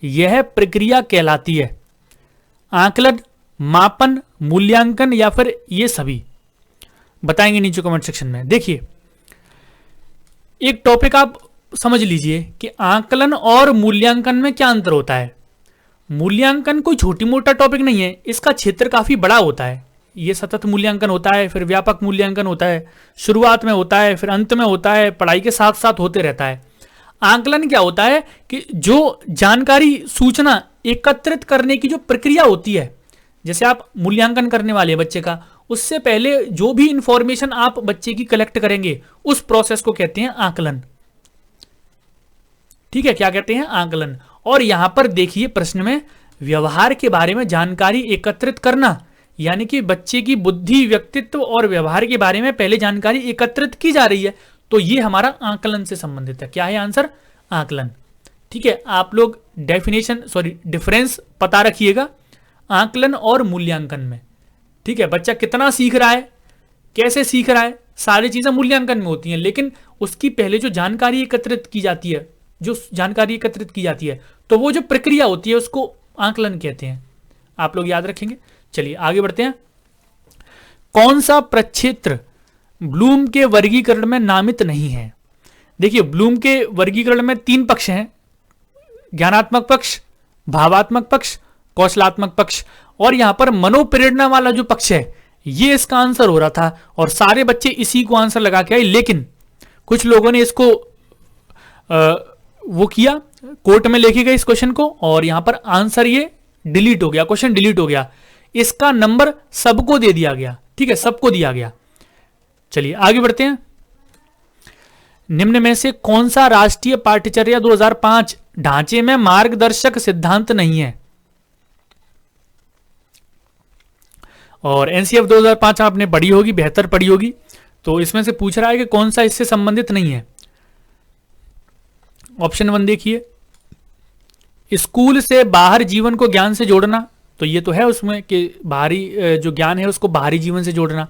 यह प्रक्रिया कहलाती है आकलन, मापन, मूल्यांकन या फिर ये सभी? बताएंगे नीचे कमेंट सेक्शन में। देखिए, एक टॉपिक आप समझ लीजिए कि आकलन और मूल्यांकन में क्या अंतर होता है। मूल्यांकन कोई छोटी मोटा टॉपिक नहीं है, इसका क्षेत्र काफी बड़ा होता है, ये सतत मूल्यांकन होता है, फिर व्यापक मूल्यांकन होता है, शुरुआत में होता है, फिर अंत में होता है, पढ़ाई के साथ साथ होते रहता है। आकलन क्या होता है कि जो जानकारी सूचना एकत्रित करने की जो प्रक्रिया होती है, जैसे आप मूल्यांकन करने वाले बच्चे का, उससे पहले जो भी इंफॉर्मेशन आप बच्चे की कलेक्ट करेंगे उस प्रोसेस को कहते हैं आकलन। ठीक है, क्या कहते हैं? आकलन। और यहां पर देखिए प्रश्न में व्यवहार के बारे में जानकारी एकत्रित करना, यानी कि बच्चे की बुद्धि, व्यक्तित्व और व्यवहार के बारे में पहले जानकारी एकत्रित की जा रही है, तो ये हमारा आकलन से संबंधित है। क्या है आंसर? आकलन। ठीक है, आप लोग डिफरेंस पता रखिएगा आकलन और मूल्यांकन में। ठीक है, बच्चा कितना सीख रहा है, कैसे सीख रहा है, सारी चीजें मूल्यांकन में होती हैं, लेकिन उसकी पहले जो जानकारी एकत्रित की जाती है, तो वो जो प्रक्रिया होती है उसको आकलन कहते हैं। आप लोग याद रखेंगे। चलिए आगे बढ़ते हैं। कौन सा प्रक्षेत्र ब्लूम के वर्गीकरण में नामित नहीं है? देखिए, ब्लूम के वर्गीकरण में 3 पक्ष हैं, ज्ञानात्मक पक्ष, भावात्मक पक्ष, कौशलात्मक पक्ष, और यहां पर मनोप्रेरणा वाला जो पक्ष है ये इसका आंसर हो रहा था, और सारे बच्चे इसी को आंसर लगा के आए, लेकिन कुछ लोगों ने इसको वो किया, कोर्ट में लेके गए इस क्वेश्चन को, और यहां पर आंसर ये डिलीट हो गया, क्वेश्चन डिलीट हो गया, इसका नंबर सबको दे दिया गया। ठीक है, सबको दिया गया। चलिए आगे बढ़ते हैं। निम्न में से कौन सा राष्ट्रीय पाठ्यचर्या 2005 ढांचे में मार्गदर्शक सिद्धांत नहीं है? और एनसीएफ 2005 आपने पढ़ी होगी, बेहतर पढ़ी होगी, तो इसमें से पूछ रहा है कि कौन सा इससे संबंधित नहीं है। ऑप्शन 1 देखिए, स्कूल से बाहर जीवन को ज्ञान से जोड़ना, तो ये तो है उसमें कि बाहरी जो ज्ञान है उसको बाहरी जीवन से जोड़ना।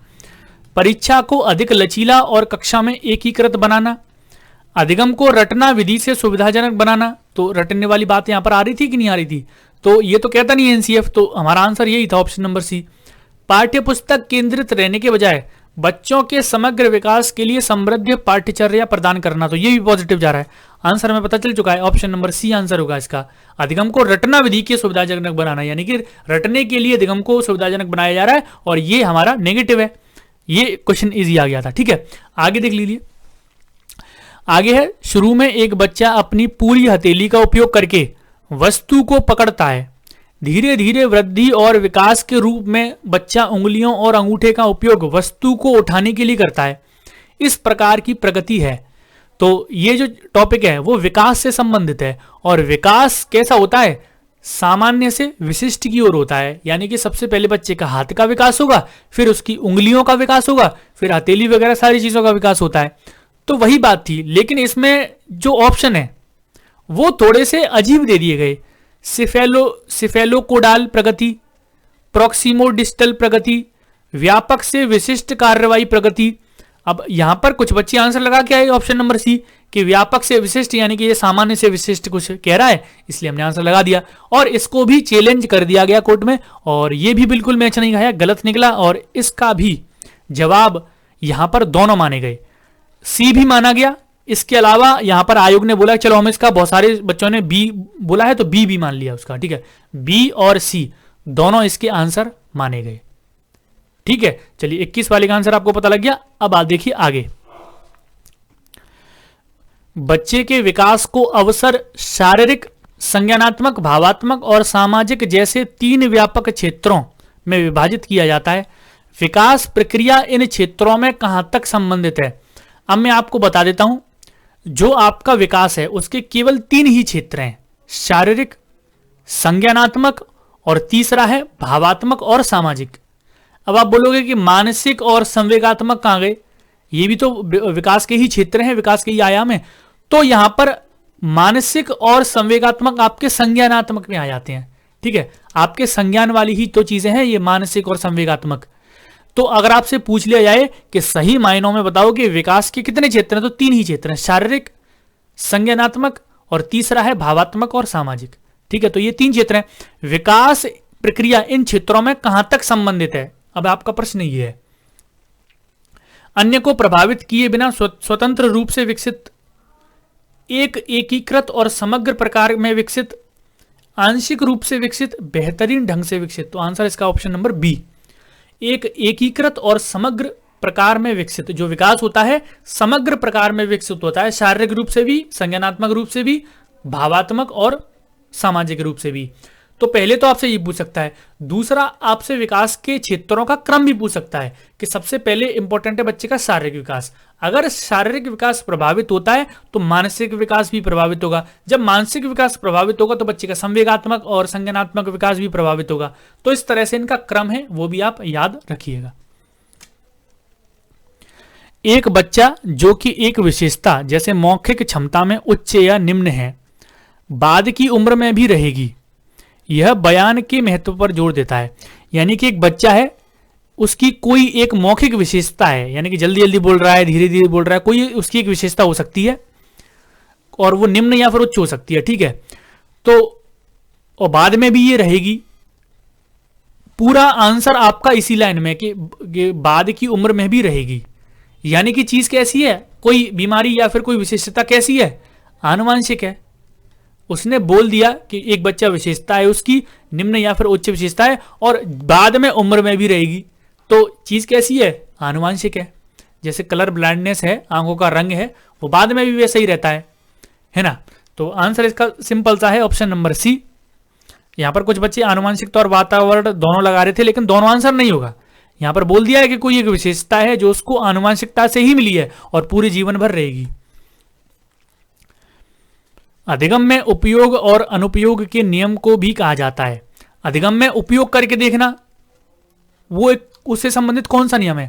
परीक्षा को अधिक लचीला और कक्षा में एकीकृत बनाना। अधिगम को रटना विधि से सुविधाजनक बनाना, तो रटने वाली बात यहां पर आ रही थी कि नहीं आ रही थी? तो ये तो कहता नहीं एनसीएफ, तो हमारा आंसर यही था, ऑप्शन नंबर सी। पाठ्य पुस्तक केंद्रित रहने के बजाय बच्चों के समग्र विकास के लिए समृद्ध पाठ्यचर्या प्रदान करना, तो ये भी पॉजिटिव जा रहा है। आंसर में पता चल चुका है, ऑप्शन नंबर सी आंसर होगा इसका। अधिगम को रटना विधि के सुविधाजनक बनाना, यानी कि रटने के लिए अधिगम को सुविधाजनक बनाया जा रहा है, और ये हमारा नेगेटिव है। ये क्वेश्चन इजी आ गया था। ठीक है, आगे देख लीजिए। आगे है, शुरू में एक बच्चा अपनी पूरी हथेली का उपयोग करके वस्तु को पकड़ता है। धीरे धीरे वृद्धि और विकास के रूप में बच्चा उंगलियों और अंगूठे का उपयोग वस्तु को उठाने के लिए करता है। इस प्रकार की प्रगति है। तो ये जो टॉपिक है वो विकास से संबंधित है, और विकास कैसा होता है? सामान्य से विशिष्ट की ओर होता है, यानी कि सबसे पहले बच्चे का हाथ का विकास होगा, फिर उसकी उंगलियों का विकास होगा, फिर हथेली वगैरह सारी चीजों का विकास होता है। तो वही बात थी, लेकिन इसमें जो ऑप्शन है वो थोड़े से अजीब दे दिए गए। सिफेलोकोडाल प्रगति, प्रोक्सिमोडिस्टल प्रगति, व्यापक से विशिष्ट कार्रवाई प्रगति। अब यहां पर कुछ बच्चे आंसर लगा के आए ऑप्शन नंबर सी कि व्यापक से विशिष्ट, यानी कि ये सामान्य से विशिष्ट कुछ कह रहा है, इसलिए हमने आंसर लगा दिया, और इसको भी चैलेंज कर दिया गया कोर्ट में, और ये भी बिल्कुल मैच नहीं खाया, गलत निकला, और इसका भी जवाब यहां पर दोनों माने गए। सी भी माना गया। इसके अलावा यहां पर आयोग ने बोला चलो हम इसका, बहुत सारे बच्चों ने बी बोला है तो बी भी मान लिया उसका। ठीक है, बी और सी दोनों इसके आंसर माने गए। ठीक है, चलिए 21 वाले का आंसर आपको पता लग गया। अब आप देखिए आगे, बच्चे के विकास को अवसर शारीरिक, संज्ञानात्मक, भावात्मक और सामाजिक जैसे 3 व्यापक क्षेत्रों में विभाजित किया जाता है। विकास प्रक्रिया इन क्षेत्रों में कहां तक संबंधित है? अब मैं आपको बता देता हूं, जो आपका विकास है उसके केवल 3 ही क्षेत्र हैं, शारीरिक, संज्ञानात्मक और तीसरा है भावात्मक और सामाजिक। अब आप बोलोगे कि मानसिक और संवेगात्मक कहां गए? ये भी तो विकास के ही क्षेत्र हैं, विकास के ही आयाम है। तो यहां पर मानसिक और संवेगात्मक आपके संज्ञानात्मक में आ जाते हैं। ठीक है, आपके संज्ञान वाली ही तो चीजें हैं ये मानसिक और संवेगात्मक। तो अगर आपसे पूछ लिया जाए कि सही मायनों में बताओ कि विकास के कितने क्षेत्र हैं, तो 3 ही क्षेत्र हैं, शारीरिक, संज्ञानात्मक और तीसरा है भावात्मक और सामाजिक। ठीक है, तो ये 3 क्षेत्र हैं। विकास प्रक्रिया इन क्षेत्रों में कहां तक संबंधित है? अब आपका प्रश्न ये है। अन्य को प्रभावित किए बिना स्वतंत्र रूप से विकसित, एक एकीकृत और समग्र प्रकार में विकसित, आंशिक रूप से विकसित, बेहतरीन ढंग से विकसित। तो आंसर इसका ऑप्शन नंबर बी। एक एकीकृत और समग्र प्रकार में विकसित, जो विकास होता है समग्र प्रकार में विकसित होता है, शारीरिक रूप से भी, संज्ञानात्मक रूप से भी, भावात्मक और सामाजिक रूप से भी। तो पहले तो आपसे ये पूछ सकता है। दूसरा, आपसे विकास के क्षेत्रों का क्रम भी पूछ सकता है कि सबसे पहले इंपॉर्टेंट है बच्चे का शारीरिक विकास। अगर शारीरिक विकास प्रभावित होता है तो मानसिक विकास भी प्रभावित होगा। जब मानसिक विकास प्रभावित होगा तो बच्चे का संवेगात्मक और संज्ञानात्मक विकास भी प्रभावित होगा। तो इस तरह से इनका क्रम है, वो भी आप याद रखिएगा। एक बच्चा जो कि एक विशेषता जैसे मौखिक क्षमता में उच्च या निम्न है, बाद की उम्र में भी रहेगी, यह बयान के महत्व पर जोर देता है। यानी कि एक बच्चा है, उसकी कोई एक मौखिक विशेषता है, यानी कि जल्दी जल्दी बोल रहा है, धीरे धीरे बोल रहा है, कोई उसकी एक विशेषता हो सकती है और वो निम्न या फिर उच्च हो सकती है, ठीक है। तो और बाद में भी ये रहेगी। पूरा आंसर आपका इसी लाइन में कि बाद की उम्र में भी रहेगी, यानी कि चीज कैसी है, कोई बीमारी या फिर कोई विशेषता कैसी है, आनुवांशिक है। उसने बोल दिया कि एक बच्चा विशेषता है उसकी निम्न या फिर उच्च विशेषता है और बाद में उम्र में भी रहेगी, तो चीज कैसी है, आनुवांशिक है। जैसे कलर ब्लाइंडनेस है, आंखों का रंग है, वो बाद में भी वैसा ही रहता है ना। तो आंसर इसका सिंपल सा है, ऑप्शन नंबर सी। यहां पर कुछ बच्चे आनुवांशिकता और वातावरण दोनों लगा रहे थे, लेकिन दोनों आंसर नहीं होगा। यहां पर बोल दिया है कि कोई एक विशेषता है जो उसको आनुवांशिकता से ही मिली है और पूरे जीवन भर रहेगी। अधिगम में उपयोग और अनुपयोग के नियम को भी कहा जाता है। अधिगम में उपयोग करके देखना, वो एक उससे संबंधित कौन सा नियम है।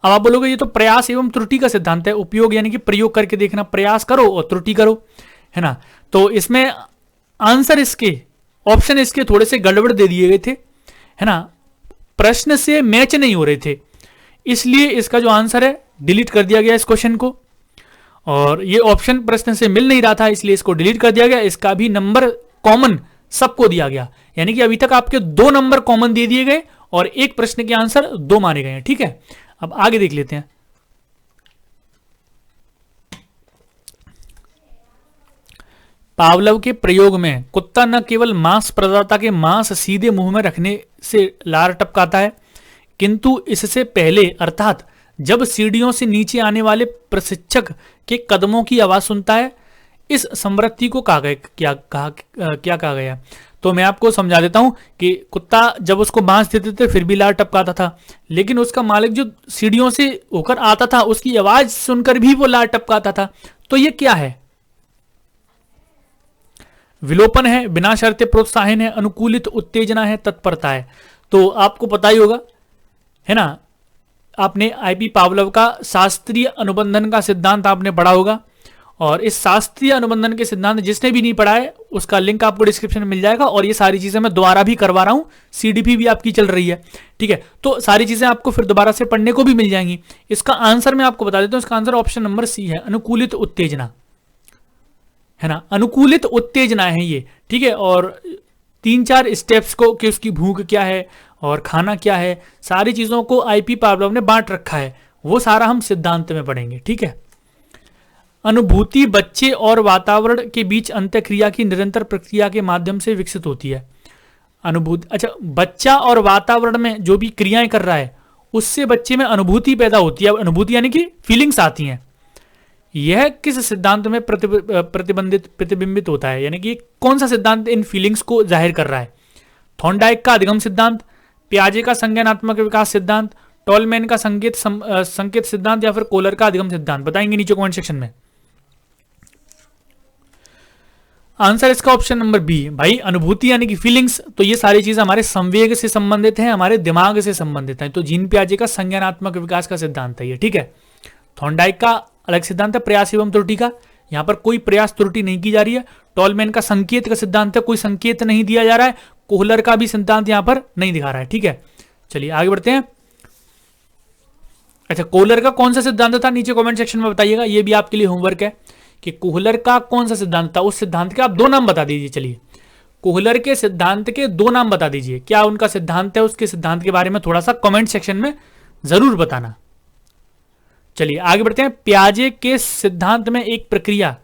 अब आप बोलोगे ये तो प्रयास एवं त्रुटि का सिद्धांत है। उपयोग यानी कि प्रयोग करके देखना, प्रयास करो और त्रुटि करो, है ना। तो इसमें आंसर इसके, ऑप्शन इसके थोड़े से गड़बड़ दे दिए गए थे, है ना, प्रश्न से मैच नहीं हो रहे थे, इसलिए इसका जो आंसर है डिलीट कर दिया गया इस क्वेश्चन को। और ये ऑप्शन प्रश्न से मिल नहीं रहा था, इसलिए इसको डिलीट कर दिया गया। इसका भी नंबर कॉमन सबको दिया गया, यानी कि अभी तक आपके 2 नंबर कॉमन दे दिए गए और एक प्रश्न के आंसर 2 माने गए हैं, ठीक है। अब आगे देख लेते हैं। पावलव के प्रयोग में कुत्ता न केवल मांस प्रदाता के मांस सीधे मुंह में रखने से लार टपकाता है, किंतु इससे पहले अर्थात जब सीढ़ियों से नीचे आने वाले प्रशिक्षक के कदमों की आवाज सुनता है। इस समृद्धि को क्या कहा गया। तो मैं आपको समझा देता हूं कि कुत्ता जब उसको मांस देते थे फिर भी लार टपकाता था, लेकिन उसका मालिक जो सीढ़ियों से होकर आता था उसकी आवाज सुनकर भी वो लार टपकाता था। तो ये क्या है, विलोपन है, बिना शर्ते प्रोत्साहन है, अनुकूलित उत्तेजना है, तत्परता है। तो आपको पता ही होगा, है ना, आपने आईपी पावलव का शास्त्रीय अनुबंधन का सिद्धांत आपने पढ़ा होगा। और इस शास्त्रीय अनुबंधन के सिद्धांत जिसने भी नहीं पढ़ा है उसका लिंक आपको डिस्क्रिप्शन में मिल जाएगा। और ये सारी चीजें मैं दोबारा भी करवा रहा हूं, सीडीपी भी आपकी चल रही है, ठीक है। तो सारी चीजें आपको फिर दोबारा से पढ़ने को भी मिल जाएंगी। इसका आंसर मैं आपको बता देता हूं, इसका आंसर ऑप्शन नंबर सी है, अनुकूलित उत्तेजना, है ना, अनुकूलित उत्तेजना है ये, ठीक है। और 3-4 स्टेप्स को कि उसकी भूख क्या है और खाना क्या है, सारी चीजों को आईपी पावलव ने बांट रखा है, वो सारा हम सिद्धांत में पढ़ेंगे, ठीक है। अनुभूति बच्चे और वातावरण के बीच अंतःक्रिया की निरंतर प्रक्रिया के माध्यम से विकसित होती है। अनुभूति, अच्छा, बच्चा और वातावरण में जो भी क्रियाएं कर रहा है उससे बच्चे में अनुभूति पैदा होती है। अनुभूति यानी कि फीलिंग्स आती हैं। यह किस सिद्धांत में प्रतिबिंबित होता है, यानी कि कौन सा सिद्धांत इन फीलिंग्स को जाहिर कर रहा है। थॉर्नडाइक का अधिगम सिद्धांत, पियाजे का संज्ञानात्मक विकास सिद्धांत, टॉलमैन का संकेत सिद्धांत या फिर कोलर का अधिगम सिद्धांत, बताएंगे नीचे कमेंट सेक्शन में। आंसर इसका ऑप्शन नंबर बी, भाई अनुभूति यानी कि फीलिंग्स। तो ये सारी चीजें हमारे संवेग से संबंधित हैं, हमारे दिमाग से संबंधित हैं। तो जीन पियाजे का संज्ञानात्मक विकास का सिद्धांत है ये, ठीक है। थॉर्नडाइक का अलग सिद्धांत है, प्रयास एवं त्रुटि का, यहां पर कोई प्रयास त्रुटि नहीं की जा रही है। टॉलमैन का संकेत का सिद्धांत है, कोई संकेत नहीं दिया जा रहा है। कोहलर का भी सिद्धांत यहां पर नहीं दिखा रहा है, ठीक है। चलिए आगे बढ़ते हैं। अच्छा, कोहलर का कौन सा सिद्धांत था नीचे कमेंट सेक्शन में बताइएगा, ये भी आपके लिए होमवर्क है कि कोहलर का कौन सा सिद्धांत था। उस सिद्धांत के आप 2 नाम बता दीजिए। चलिए, कोहलर के सिद्धांत के 2 नाम बता दीजिए, क्या उनका सिद्धांत है, उसके सिद्धांत के बारे में थोड़ा सा कमेंट सेक्शन में जरूर बताना। चलिए आगे बढ़ते हैं। पियाजे के सिद्धांत में एक प्रक्रिया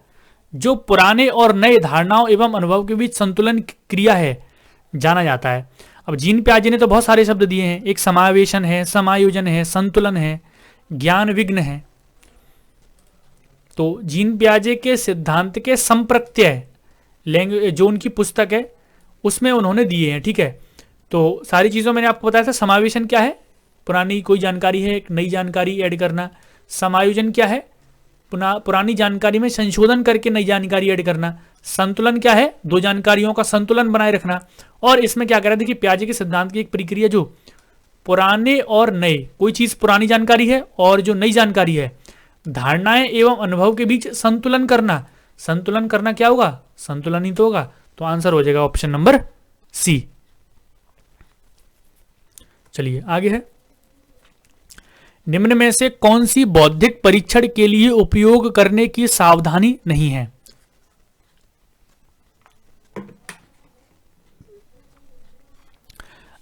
जो पुराने और नए धारणाओं एवं अनुभव के बीच संतुलन क्रिया है जाना जाता है। अब जीन पियाजे ने तो बहुत सारे शब्द दिए हैं, एक समावेशन है, समायोजन है, संतुलन है, ज्ञान विघ्न है। तो जीन पियाजे के सिद्धांत के संप्रत्यय लैंग्वेज जो उनकी पुस्तक है उसमें उन्होंने दिए हैं, ठीक है। तो सारी चीज़ों मैंने आपको बताया था। समावेशन क्या है, पुरानी कोई जानकारी है एक नई जानकारी ऐड करना। समायोजन क्या है, पुरानी जानकारी में संशोधन करके नई जानकारी ऐड करना। संतुलन क्या है, दो जानकारियों का संतुलन बनाए रखना। और इसमें क्या कह रहा है, देखिए पियाजे के सिद्धांत की एक प्रक्रिया जो पुराने और नए, कोई चीज पुरानी जानकारी है और जो नई जानकारी है, धारणाएं एवं अनुभव के बीच संतुलन करना। संतुलन करना क्या होगा, संतुलन ही तो होगा। तो आंसर हो जाएगा ऑप्शन नंबर सी। चलिए आगे है, निम्न में से कौन सी बौद्धिक परीक्षण के लिए उपयोग करने की सावधानी नहीं है।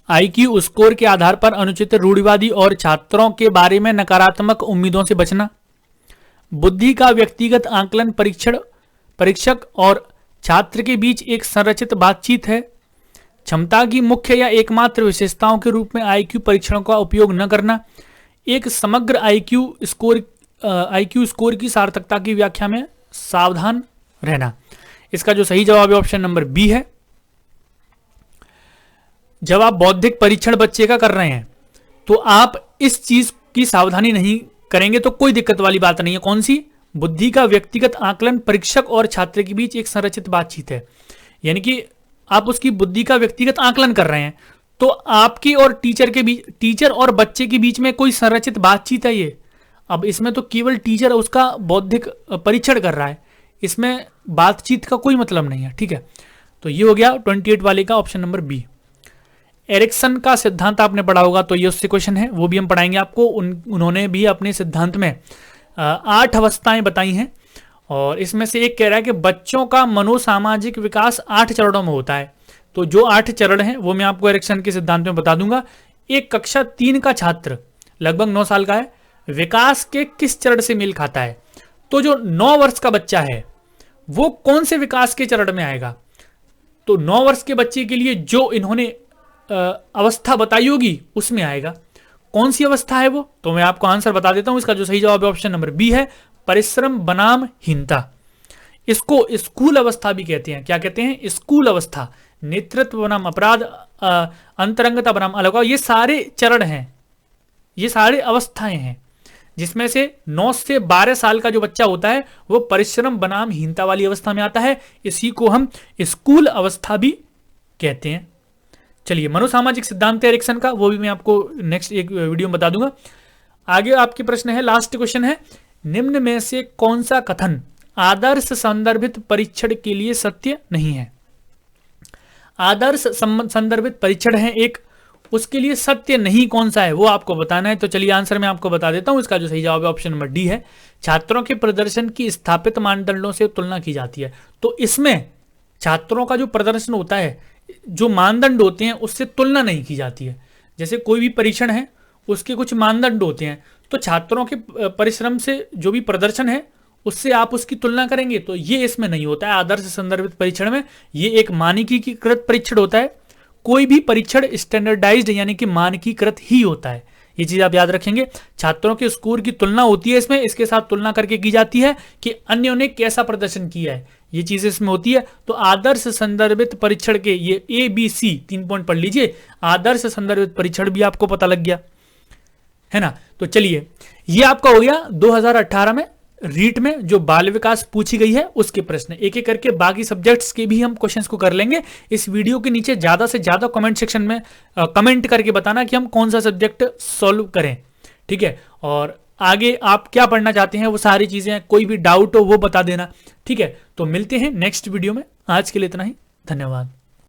आईक्यू स्कोर के आधार पर अनुचित रूढ़िवादी और छात्रों के बारे में नकारात्मक उम्मीदों से बचना, बुद्धि का व्यक्तिगत आकलन परीक्षक और छात्र के बीच एक संरचित बातचीत है, क्षमता की मुख्य या एकमात्र विशेषताओं के रूप में आईक्यू परीक्षणों का उपयोग न करना, एक समग्र आईक्यू स्कोर की सार्थकता की व्याख्या में सावधान रहना। इसका जो सही जवाब है ऑप्शन नंबर बी है। जब आप बौद्धिक परीक्षण बच्चे का कर रहे हैं तो आप इस चीज की सावधानी नहीं करेंगे तो कोई दिक्कत वाली बात नहीं है। कौन सी, बुद्धि का व्यक्तिगत आकलन परीक्षक और छात्र के बीच एक संरचित बातचीत है, यानी कि आप उसकी बुद्धि का व्यक्तिगत आकलन कर रहे हैं तो आपकी और टीचर के बीच, टीचर और बच्चे के बीच में कोई संरचित बातचीत है ये। अब इसमें तो केवल टीचर उसका बौद्धिक परीक्षण कर रहा है, इसमें बातचीत का कोई मतलब नहीं है, ठीक है। तो ये हो गया 28 वाले का ऑप्शन नंबर बी। एरिक्सन का सिद्धांत आपने पढ़ा होगा, तो ये उससे क्वेश्चन है, वो भी हम पढ़ाएंगे आपको। उन्होंने भी अपने सिद्धांत में 8 अवस्थाएं बताई हैं और इसमें से एक कह रहा है कि बच्चों का मनोसामाजिक विकास 8 चरणों में होता है। तो जो 8 चरण हैं वो मैं आपको एरिक्सन के सिद्धांत में बता दूंगा। एक कक्षा 3 का छात्र लगभग 9 साल का है, विकास के किस चरण से मेल खाता है। तो जो 9 वर्ष का बच्चा है वो कौन से विकास के चरण में आएगा। तो 9 वर्ष के बच्चे के लिए जो इन्होंने अवस्था बताई होगी उसमें आएगा। कौन सी अवस्था है वो, तो मैं आपको आंसर बता देता हूं। इसका जो सही जवाब है ऑप्शन नंबर बी है, परिश्रम बनाम हीनता। इसको स्कूल अवस्था भी कहते हैं। क्या कहते हैं, स्कूल अवस्था। नेतृत्व बनाम अपराध, अंतरंगता बनाम अलगाव, ये सारे चरण हैं, ये सारे अवस्थाएं हैं जिसमें से 9 से 12 साल का जो बच्चा होता है वो परिश्रम बनाम हीनता वाली अवस्था में आता है। इसी को हम स्कूल अवस्था भी कहते हैं। चलिए, मनोसामाजिक सिद्धांत एरिक्सन का वो भी मैं आपको नेक्स्ट एक वीडियो में बता दूंगा। आगे आपके प्रश्न है, लास्ट क्वेश्चन है, निम्न में से कौन सा कथन आदर्श संदर्भित परीक्षण के लिए सत्य नहीं है। आदर्श संदर्भित परीक्षण है एक, उसके लिए सत्य नहीं कौन सा है वो आपको बताना है। तो चलिए आंसर मैं आपको बता देता हूं। इसका जो सही जवाब है ऑप्शन नंबर डी है, छात्रों के प्रदर्शन की स्थापित मानदंडों से तुलना की जाती है। तो इसमें छात्रों का जो प्रदर्शन होता है, जो मानदंड होते हैं उससे तुलना नहीं की जाती है। जैसे कोई भी परीक्षण है उसके कुछ मानदंड होते हैं, तो छात्रों के परिश्रम से जो भी प्रदर्शन है उससे आप उसकी तुलना करेंगे, तो ये इसमें नहीं होता है। आदर्श संदर्भित परीक्षण में ये एक मानकीकृत परीक्षण होता है। कोई भी परीक्षण स्टैंडर्डाइज्ड यानी कि मानकीकृत ही होता है, ये चीज आप याद रखेंगे। छात्रों के स्कोर की तुलना होती है इसमें, इसके साथ तुलना करके की जाती है कि अन्यों ने कैसा प्रदर्शन किया है, ये चीज इसमें होती है। तो आदर्श संदर्भित परीक्षण के ये ABC 3 पॉइंट पढ़ लीजिए। आदर्श संदर्भित परीक्षण भी आपको पता लग गया है ना। तो चलिए, ये आपका हो गया 2018 में रीट में जो बाल विकास पूछी गई है उसके प्रश्न। एक एक करके बाकी सब्जेक्ट्स के भी हम क्वेश्चंस को कर लेंगे। इस वीडियो के नीचे ज्यादा से ज्यादा कमेंट सेक्शन में कमेंट करके बताना कि हम कौन सा सब्जेक्ट सॉल्व करें, ठीक है। और आगे आप क्या पढ़ना चाहते हैं वो सारी चीजें, कोई भी डाउट हो वो बता देना, ठीक है। तो मिलते हैं नेक्स्ट वीडियो में। आज के लिए इतना ही, धन्यवाद।